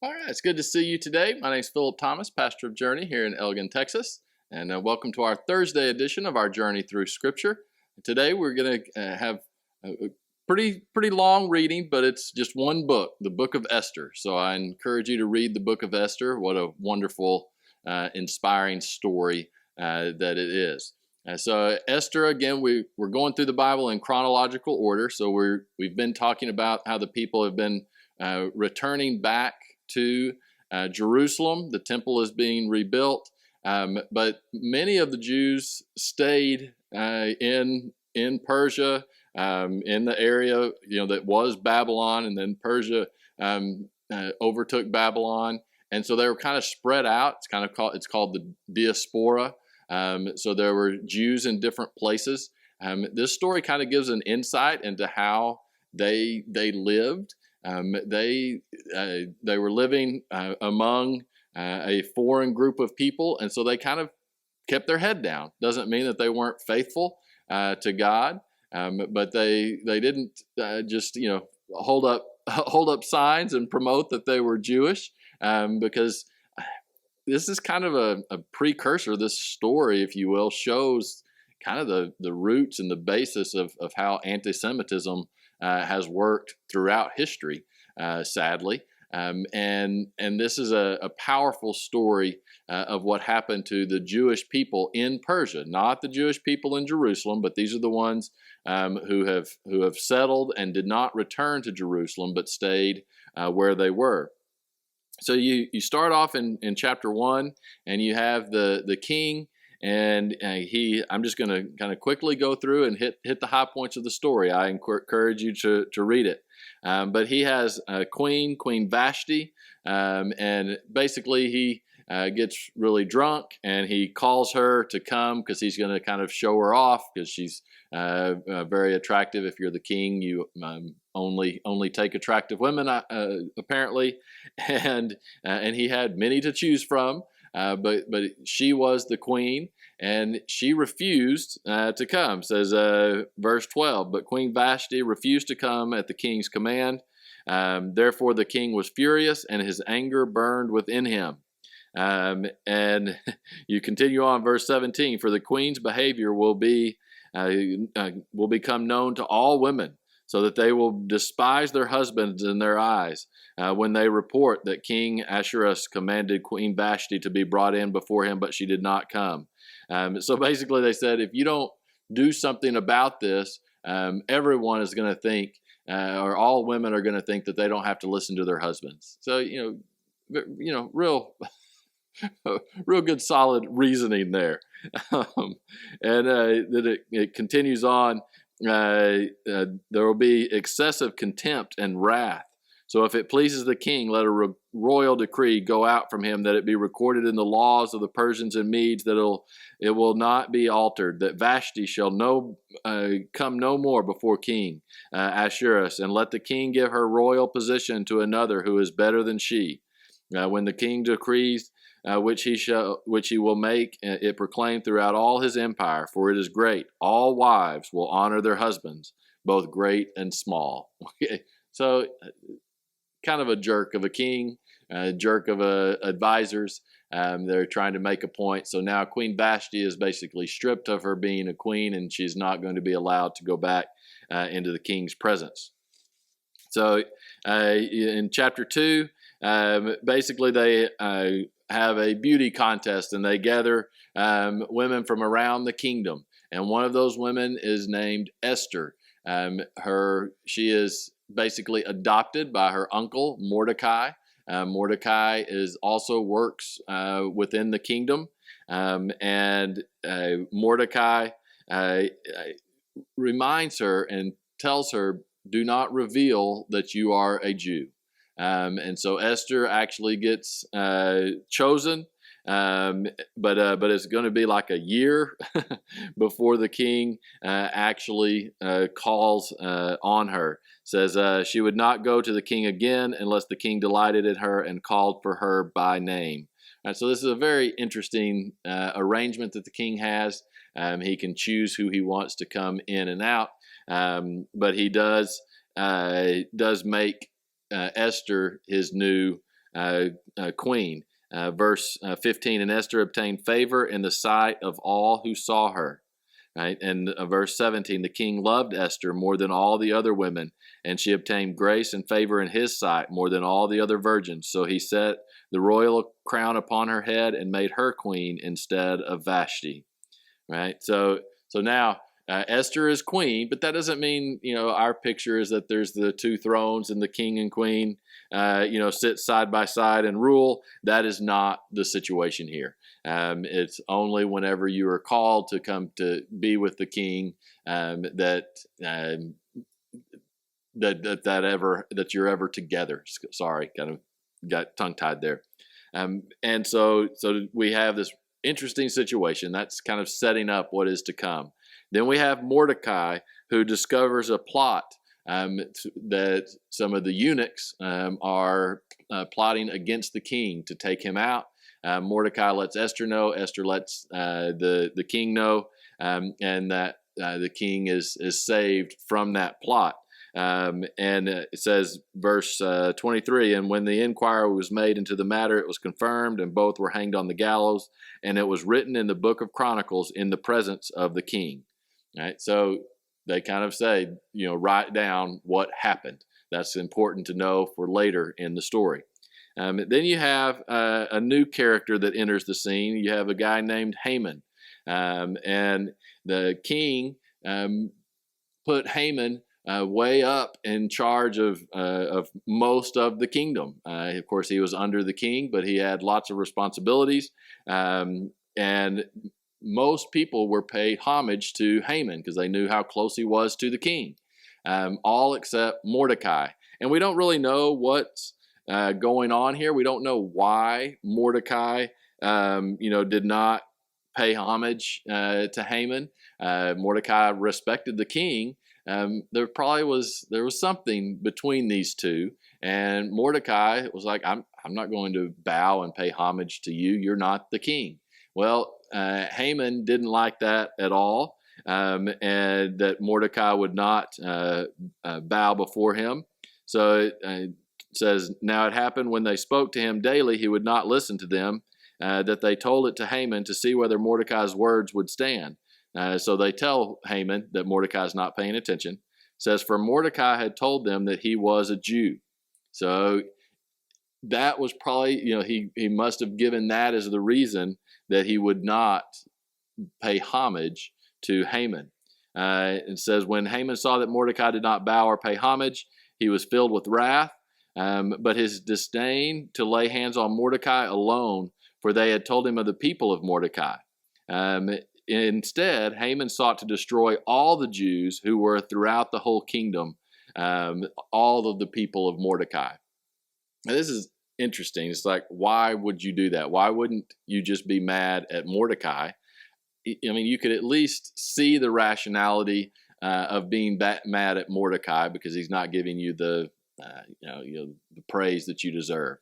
All right, it's good to see you today. My name is Philip Thomas, pastor of Journey here in Elgin, Texas, and welcome to our Thursday edition of our Journey Through Scripture. Today we're going to have a pretty long reading, but it's just one book, the book of Esther. So I encourage you to read the book of Esther. What a wonderful, inspiring story that it is. So Esther, again, we're going through the Bible in chronological order. So we've been talking about how the people have been returning back to Jerusalem. The temple is being rebuilt, but many of the Jews stayed in Persia, in the area that was Babylon, and then Persia overtook Babylon, and so they were kind of spread out. It's called the diaspora. So there were Jews in different places. This story kind of gives an insight into how they lived. They were living among a foreign group of people, and so they kind of kept their head down. Doesn't mean that they weren't faithful to God, but they didn't just hold up signs and promote that they were Jewish, because this is kind of a precursor. This story, if you will, shows kind of the roots and the basis of how anti-Semitism has worked throughout history, sadly. And this is a powerful story of what happened to the Jewish people in Persia, not the Jewish people in Jerusalem, but these are the ones who have settled and did not return to Jerusalem, but stayed where they were. So you start off in chapter 1, and you have the king. And I'm just going to kind of quickly go through and hit the high points of the story. I encourage you to read it. But he has a Queen Vashti, and basically he gets really drunk, and he calls her to come because he's going to kind of show her off, because she's very attractive. If you're the king, you only take attractive women, apparently, and he had many to choose from. But she was the queen, and she refused to come. Says verse 12, but Queen Vashti refused to come at the king's command. Therefore the king was furious, and his anger burned within him. And you continue on, verse 17, for the queen's behavior will become known to all women, so that they will despise their husbands in their eyes when they report that King Ahasuerus commanded Queen Vashti to be brought in before him, but she did not come. So basically they said, if you don't do something about this, everyone is going to think, or all women are going to think, that they don't have to listen to their husbands. So, real good solid reasoning there. And that it continues on. There will be excessive contempt and wrath. So if it pleases the king, let a royal decree go out from him, that it be recorded in the laws of the Persians and Medes, that it will not be altered, that Vashti shall come no more before King Ahasuerus, and let the king give her royal position to another who is better than she. When the king decrees which he will make it proclaimed throughout all his empire, for it is great. All wives will honor their husbands, both great and small. Okay. So kind of a jerk of a king, a jerk of advisors. They're trying to make a point. So now Queen Vashti is basically stripped of her being a queen, and she's not going to be allowed to go back into the king's presence. So in chapter 2, basically they have a beauty contest, and they gather women from around the kingdom. And one of those women is named Esther. She is basically adopted by her uncle Mordecai. Mordecai also works within the kingdom, and Mordecai reminds her and tells her, do not reveal that you are a Jew. And so Esther actually gets chosen, but it's going to be like a year before the king actually calls on her. Says she would not go to the king again unless the king delighted in her and called for her by name. So this is a very interesting arrangement that the king has. He can choose who he wants to come in and out, but he does make Esther his new queen. Verse 15, and Esther obtained favor in the sight of all who saw her. Right? And verse 17, the king loved Esther more than all the other women, and she obtained grace and favor in his sight more than all the other virgins. So he set the royal crown upon her head and made her queen instead of Vashti. Right? So now Esther is queen, but that doesn't mean, our picture is that there's the two thrones and the king and queen, sit side by side and rule. That is not the situation here. It's only whenever you are called to come to be with the king that you're ever together. Sorry, kind of got tongue tied there. And so we have this interesting situation that's kind of setting up what is to come. Then we have Mordecai, who discovers a plot that some of the eunuchs are plotting against the king to take him out. Mordecai lets Esther know. Esther lets the king know, and that the king is saved from that plot. And it says, verse 23, and when the inquiry was made into the matter, it was confirmed, and both were hanged on the gallows, and it was written in the book of Chronicles in the presence of the king. Right? So they kind of say, write down what happened. That's important to know for later in the story. Then you have a new character that enters the scene. You have a guy named Haman. And the king put Haman way up in charge of most of the kingdom. Of course, he was under the king, but he had lots of responsibilities. And most people were paid homage to Haman because they knew how close he was to the king, all except Mordecai. And we don't really know what's going on here. We don't know why Mordecai, did not pay homage to Haman. Mordecai respected the king. There was something between these two, and Mordecai was like, I'm not going to bow and pay homage to you. You're not the king. Well, Haman didn't like that at all, and that Mordecai would not bow before him. So it says, now it happened when they spoke to him daily, he would not listen to them, that they told it to Haman to see whether Mordecai's words would stand. So they tell Haman that Mordecai is not paying attention. It says, for Mordecai had told them that he was a Jew. So that was probably, he must have given that as the reason that he would not pay homage to Haman. It says, when Haman saw that Mordecai did not bow or pay homage, he was filled with wrath, but his disdain to lay hands on Mordecai alone, for they had told him of the people of Mordecai. Instead, Haman sought to destroy all the Jews who were throughout the whole kingdom, all of the people of Mordecai. Now, this is interesting. It's like, why would you do that? Why wouldn't you just be mad at Mordecai? I mean, you could at least see the rationality of being mad at Mordecai because he's not giving you the praise that you deserve.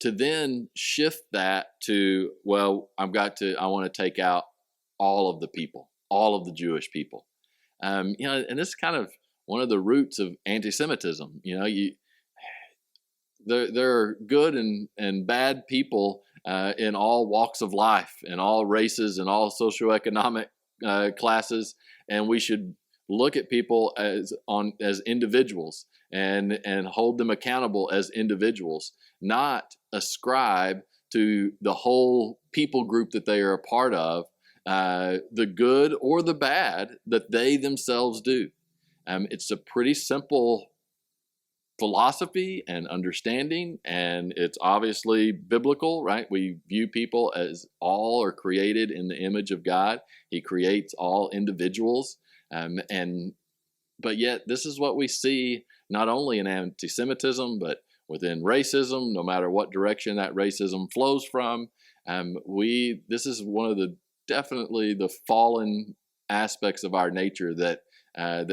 To then shift that to, well, I want to take out all of the people, all of the Jewish people. And this is kind of one of the roots of anti-Semitism. There are good and bad people in all walks of life, in all races, and all socioeconomic classes, and we should look at people as individuals and hold them accountable as individuals, not ascribe to the whole people group that they are a part of the good or the bad that they themselves do. It's a pretty simple philosophy and understanding, and it's obviously biblical, right? We view people as all are created in the image of God. He creates all individuals, but yet this is what we see not only in anti-Semitism, but within racism, no matter what direction that racism flows from. This is one of definitely the fallen aspects of our nature that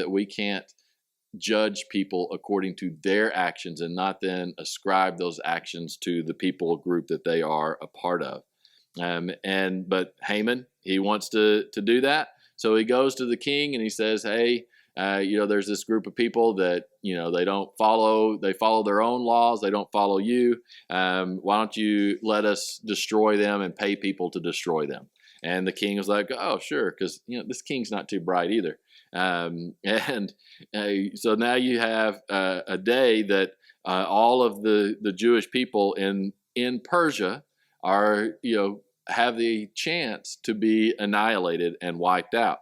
we can't judge people according to their actions and not then ascribe those actions to the people group that they are a part of. But Haman, he wants to do that. So he goes to the king and he says, hey, there's this group of people that, they follow their own laws. They don't follow you. Why don't you let us destroy them and pay people to destroy them? And the king was like, oh, sure, because, this king's not too bright either. So now you have a day that all of the Jewish people in Persia are, have the chance to be annihilated and wiped out.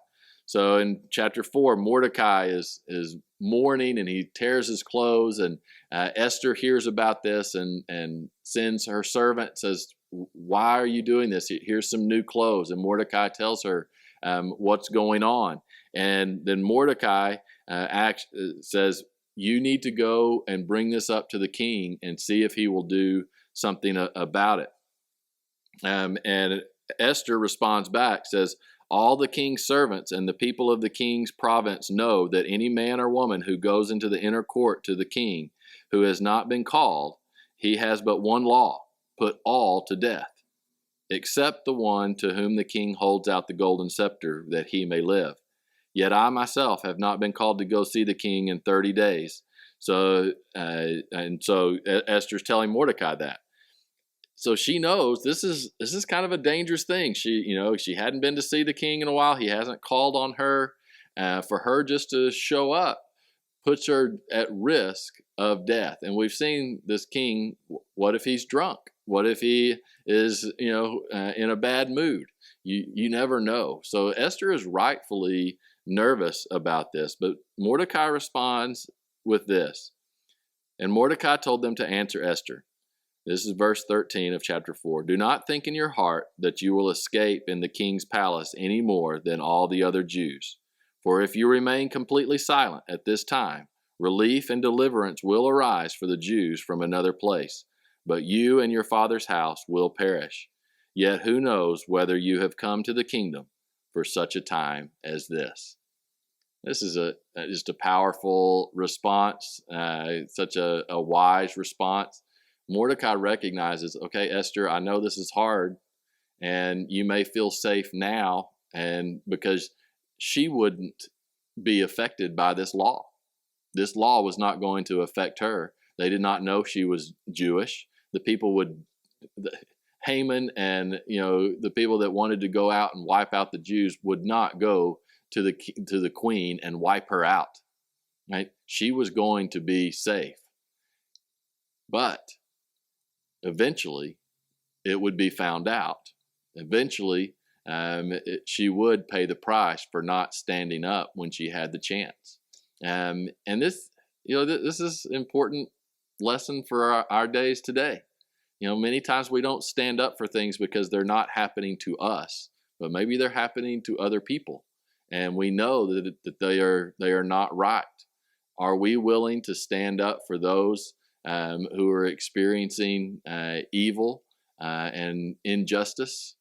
So in chapter 4, Mordecai is mourning, and he tears his clothes, and Esther hears about this and sends her servant, says, why are you doing this? Here's some new clothes. And Mordecai tells her what's going on. And then Mordecai says, you need to go and bring this up to the king and see if he will do something about it. And Esther responds back, says, all the king's servants and the people of the king's province know that any man or woman who goes into the inner court to the king who has not been called, he has but one law: put all to death, except the one to whom the king holds out the golden scepter, that he may live. Yet I myself have not been called to go see the king in 30 days. So Esther's telling Mordecai that. So she knows this is kind of a dangerous thing. She hadn't been to see the king in a while. He hasn't called on her. For her just to show up puts her at risk of death. And we've seen this king. What if he's drunk? What if he is, in a bad mood? You never know. So Esther is rightfully nervous about this. But Mordecai responds with this. And Mordecai told them to answer Esther. This is verse 13 of chapter 4. Do not think in your heart that you will escape in the king's palace any more than all the other Jews. For if you remain completely silent at this time, relief and deliverance will arise for the Jews from another place, but you and your father's house will perish. Yet who knows whether you have come to the kingdom for such a time as this? This is just a powerful response, such a wise response. Mordecai recognizes, okay, Esther, I know this is hard, and you may feel safe now, and because she wouldn't be affected by this law. This law was not going to affect her. They did not know she was Jewish. The people Haman and the people that wanted to go out and wipe out the Jews would not go to the queen and wipe her out. Right? She was going to be safe, but eventually, it would be found out. Eventually, she would pay the price for not standing up when she had the chance. And this is an important lesson for our days today. Many times we don't stand up for things because they're not happening to us, but maybe they're happening to other people, and we know that they are not right. Are we willing to stand up for those who are experiencing evil and injustice,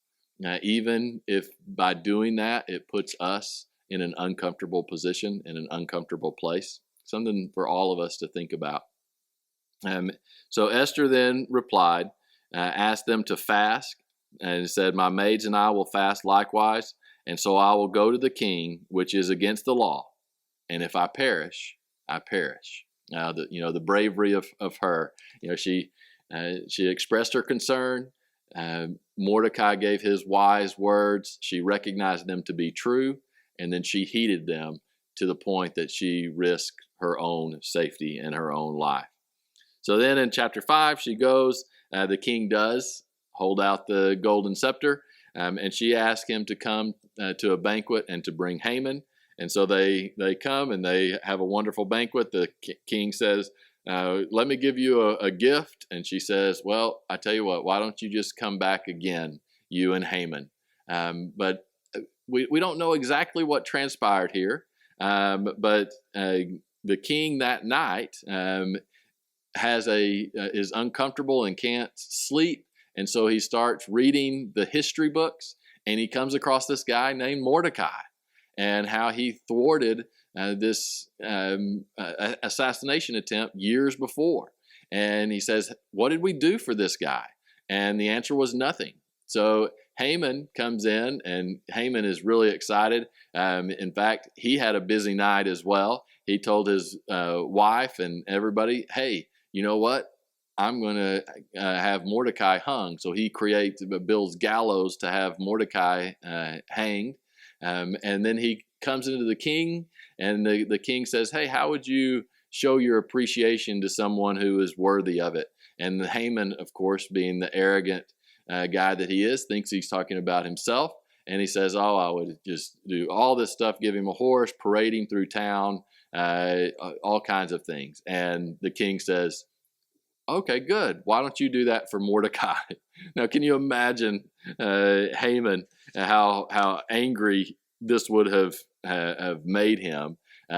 even if by doing that it puts us in an uncomfortable position, in an uncomfortable place? Something for all of us to think about. So Esther then replied, asked them to fast, and said, my maids and I will fast likewise, and so I will go to the king, which is against the law, and if I perish, I perish. The bravery of her. She expressed her concern. Mordecai gave his wise words. She recognized them to be true, and then she heeded them to the point that she risked her own safety and her own life. So then in chapter 5, she goes. The king does hold out the golden scepter, and she asked him to come to a banquet and to bring Haman. And so they come and they have a wonderful banquet. The king says, let me give you a gift. And she says, well, I tell you what, why don't you just come back again, you and Haman? But we don't know exactly what transpired here. But the king that night is uncomfortable and can't sleep. And so he starts reading the history books, and he comes across this guy named Mordecai, and how he thwarted this assassination attempt years before. And he says, what did we do for this guy? And the answer was nothing. So Haman comes in, and Haman is really excited. In fact, he had a busy night as well. He told his wife and everybody, hey, you know what? I'm going to have Mordecai hung. So he builds gallows to have Mordecai hanged. And then he comes into the king, and the king says, hey, how would you show your appreciation to someone who is worthy of it? And Haman, of course, being the arrogant guy that he is, thinks he's talking about himself. And he says, oh, I would just do all this stuff, give him a horse, parade him through town, all kinds of things. And the king says, okay, good. Why don't you do that for Mordecai? Now, can you imagine Haman, how angry this would have made him?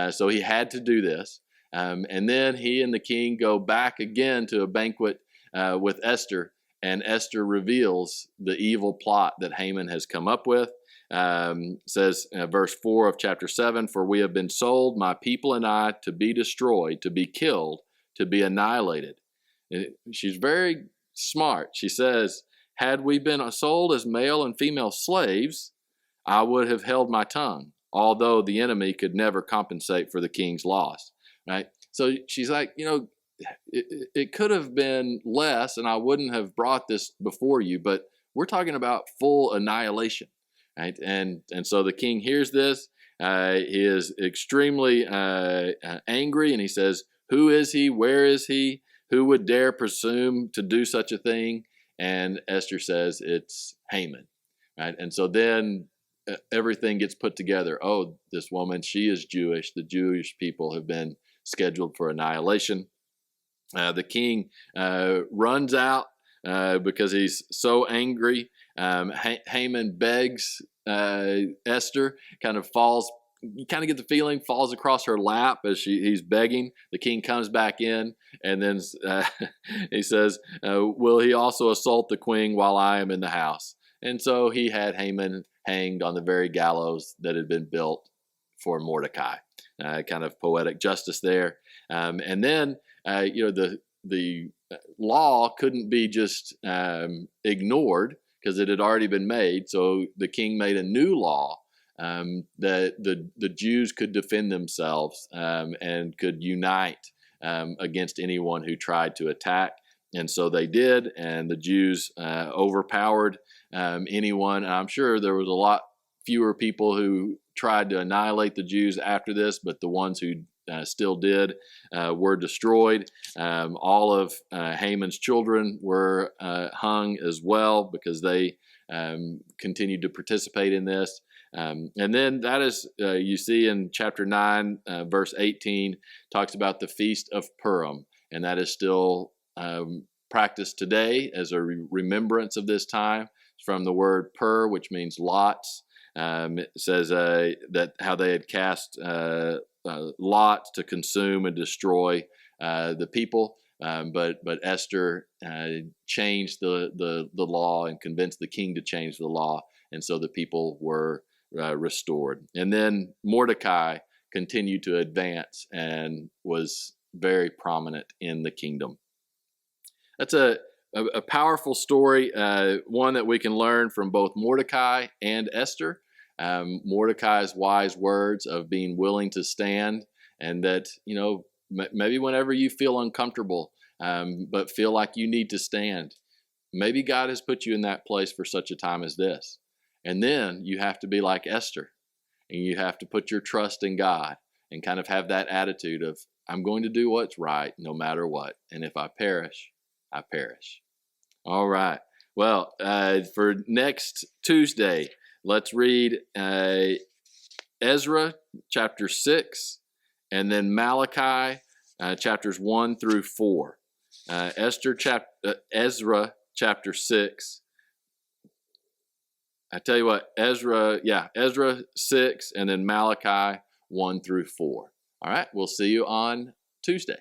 So he had to do this. And then he and the king go back again to a banquet with Esther, and Esther reveals the evil plot that Haman has come up with. Says verse 4 of chapter 7, for we have been sold, my people and I, to be destroyed, to be killed, to be annihilated. She's very smart. She says, had we been sold as male and female slaves, I would have held my tongue, although the enemy could never compensate for the king's loss. Right? So she's like, it could have been less, and I wouldn't have brought this before you, but we're talking about full annihilation. Right? And so the king hears this. He is extremely angry, and he says, who is he? Where is he? Who would dare presume to do such a thing? And Esther says it's Haman. Right? And so then everything gets put together. Oh, this woman, she is Jewish. The Jewish people have been scheduled for annihilation. The king runs out because he's so angry. Haman begs Esther, kind of falls. You kind of get the feeling falls across her lap as he's begging. The king comes back in, and then he says, will he also assault the queen while I am in the house? And so he had Haman hanged on the very gallows that had been built for Mordecai. Kind of poetic justice there. And then, the law couldn't be just ignored because it had already been made. So the king made a new law that the Jews could defend themselves and could unite against anyone who tried to attack. And so they did, and the Jews overpowered anyone. And I'm sure there was a lot fewer people who tried to annihilate the Jews after this, but the ones who still did were destroyed. All of Haman's children were hung as well because they continued to participate in this. And then that is, you see in chapter 9, verse 18, talks about the Feast of Purim, and that is still practiced today as a remembrance of this time. It's from the word pur, which means lots. It says that how they had cast lots to consume and destroy the people, but Esther changed the law and convinced the king to change the law, and so the people were restored. And then Mordecai continued to advance and was very prominent in the kingdom. That's a powerful story, one that we can learn from both Mordecai and Esther. Mordecai's wise words of being willing to stand, and that, maybe whenever you feel uncomfortable, but feel like you need to stand, maybe God has put you in that place for such a time as this. And then you have to be like Esther, and you have to put your trust in God and kind of have that attitude of, I'm going to do what's right no matter what. And if I perish, I perish. All right. Well, for next Tuesday, let's read Ezra chapter 6 and then Malachi chapters 1 through 4. Ezra chapter 6. I tell you what, Ezra 6 and then Malachi 1 through 4. All right, we'll see you on Tuesday.